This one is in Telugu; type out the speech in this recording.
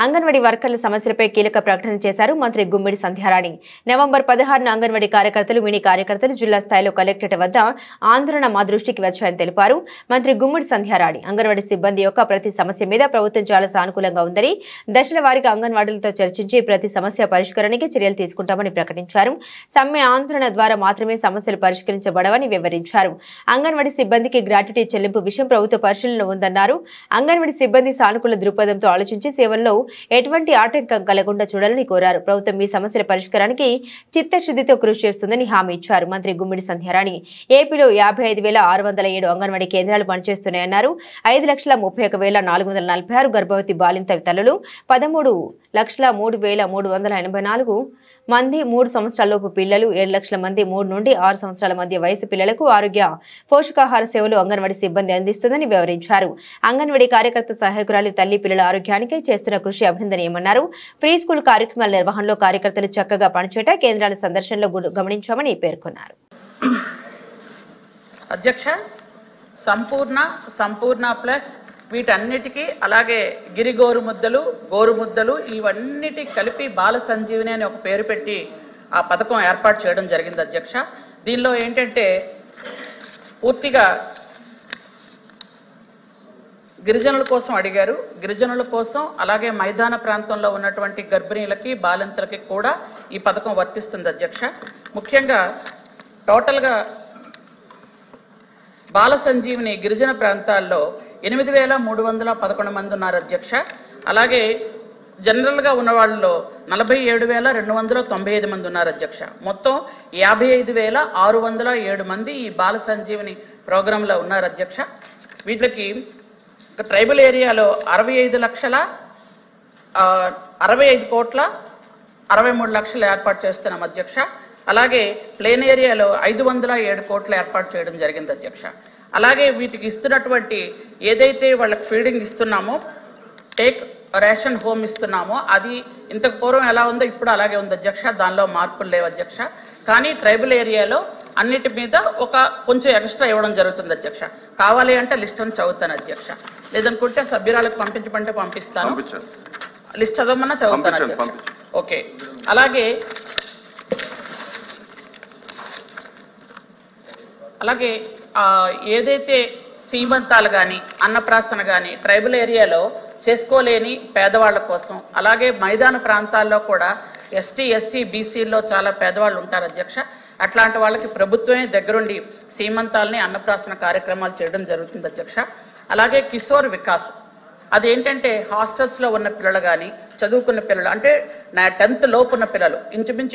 అంగన్వాడీ వర్కర్ల సమస్యలపై కీలక ప్రకటన చేశారు మంత్రి గుమ్మిడి సంధ్యారాణి. నవంబర్ 16న అంగన్వాడీ కార్యకర్తలు, మినీ కార్యకర్తలు జిల్లా స్థాయిలో కలెక్టరేట్ వద్ద ఆందోళన మా దృష్టికి వచ్చాయని తెలిపారు మంత్రి గుమ్మిడి సంధ్యారాణి. అంగన్వాడీ సిబ్బంది యొక్క ప్రతి సమస్య మీద ప్రభుత్వం చాలా సానుకూలంగా ఉందని, దశల వారీగా అంగన్వాడీలతో చర్చించి ప్రతి సమస్య పరిష్కారానికి చర్యలు తీసుకుంటామని ప్రకటించారు. సమ్మె ఆందోళన ద్వారా మాత్రమే సమస్యలు పరిష్కరించబడవని వివరించారు. అంగన్వాడీ సిబ్బందికి గ్రాట్యుటీ చెల్లింపు విషయం ప్రభుత్వ పరిశీలనలో ఉందన్నారు. అంగన్వాడీ సిబ్బంది సానుకూల దృక్పథంతో ఆలోచించి సేవల్లో ఎటువంటి ఆటంకం కలగకుండా చూడాలని కోరారు. ప్రభుత్వం మీ సమస్యల పరిష్కారానికి చిత్తశుద్ధితో కృషి చేస్తుందని హామీ ఇచ్చారు మంత్రి గుమ్మిడి సంధ్యారాణి. ఏపీలో 55,607 అంగన్వాడీ కేంద్రాలు పనిచేస్తున్నాయన్నారు. 5,31,446 గర్భవతి బాలింత తల్లులు, 13,03,384 మంది 3 సంవత్సరాలలోపు పిల్లలు, 7 లక్షల మంది 3 నుండి 6 సంవత్సరాల మధ్య వయసు పిల్లలకు ఆరోగ్య పోషకాహార సేవలు అంగన్వాడీ సిబ్బంది అందిస్తుందని వివరించారు. అంగన్వాడీ కార్యకర్త సహాయకురాలు తల్లి పిల్లల ఆరోగ్యానికి చేస్తున్న కృషి అభినందనీయమన్నారు. ప్రీ స్కూల్ కార్యక్రమాల నిర్వహణలో కార్యకర్తలు చక్కగా పనిచేయట కేంద్రాల సందర్శనలో గమనించామని పేర్కొన్నారు. అధ్యక్ష, సంపూర్ణ ప్లస్ వీటన్నిటికీ అలాగే గోరుముద్దలు ఇవన్నిటి కలిపి బాల సంజీవిని అని ఒక పేరు పెట్టి ఆ పథకం ఏర్పాటు చేయడం జరిగింది అధ్యక్ష. దీనిలో ఏంటంటే పూర్తిగా గిరిజనుల కోసం అడిగారు. గిరిజనుల కోసం అలాగే మైదాన ప్రాంతంలో ఉన్నటువంటి గర్భిణీలకి, బాలింతలకి కూడా ఈ పథకం వర్తిస్తుంది అధ్యక్ష. ముఖ్యంగా టోటల్గా బాల సంజీవిని గిరిజన ప్రాంతాల్లో 8,311 మంది ఉన్నారు అధ్యక్ష. అలాగే జనరల్గా ఉన్న వాళ్ళలో 47,295 మంది ఉన్నారు అధ్యక్ష. మొత్తం 55,607 మంది ఈ బాల సంజీవిని ప్రోగ్రాంలో ఉన్నారు అధ్యక్ష. వీటికి ట్రైబల్ ఏరియాలో 65,65,63,00,000 ఏర్పాటు చేస్తున్నాం అధ్యక్ష. అలాగే ప్లేన్ ఏరియాలో 507 కోట్లు ఏర్పాటు చేయడం జరిగింది అధ్యక్ష. అలాగే వీటికి ఇస్తున్నటువంటి ఏదైతే వాళ్ళకి ఫీడింగ్ ఇస్తున్నామో, టేక్ రేషన్ హోమ్ ఇస్తున్నామో, అది ఇంతకు పూర్వం ఎలా ఉందో ఇప్పుడు అలాగే ఉంది అధ్యక్ష. దానిలో మార్పులు లేవు అధ్యక్ష. కానీ ట్రైబల్ ఏరియాలో అన్నిటి మీద కొంచెం ఎక్స్ట్రా ఇవ్వడం జరుగుతుంది అధ్యక్ష. కావాలి అంటే లిస్ట్ అని చదువుతాను అధ్యక్ష, లేదనుకుంటే సభ్యురాలకు పంపించమంటే పంపిస్తాను. లిస్ట్ చదవమన్నా చదువుతాను అధ్యక్ష. ఓకే. అలాగే ఏదైతే సీమంతాలు కానీ అన్నప్రాసన కానీ ట్రైబల్ ఏరియాలో చేసుకోలేని పేదవాళ్ళ కోసం, అలాగే మైదాన ప్రాంతాల్లో కూడా ఎస్టీ, ఎస్సీ, బీసీల్లో చాలా పేదవాళ్ళు ఉంటారు అధ్యక్ష. అట్లాంటి వాళ్ళకి ప్రభుత్వమే దగ్గరుండి సీమంతాలని, అన్నప్రాసన కార్యక్రమాలు చేయడం జరుగుతుంది అధ్యక్ష. అలాగే కిషోర్ వికాస్, అదేంటంటే హాస్టల్స్లో ఉన్న పిల్లలు కానీ, చదువుకున్న పిల్లలు అంటే 10th లోపు ఉన్న పిల్లలు ఇంచుమించు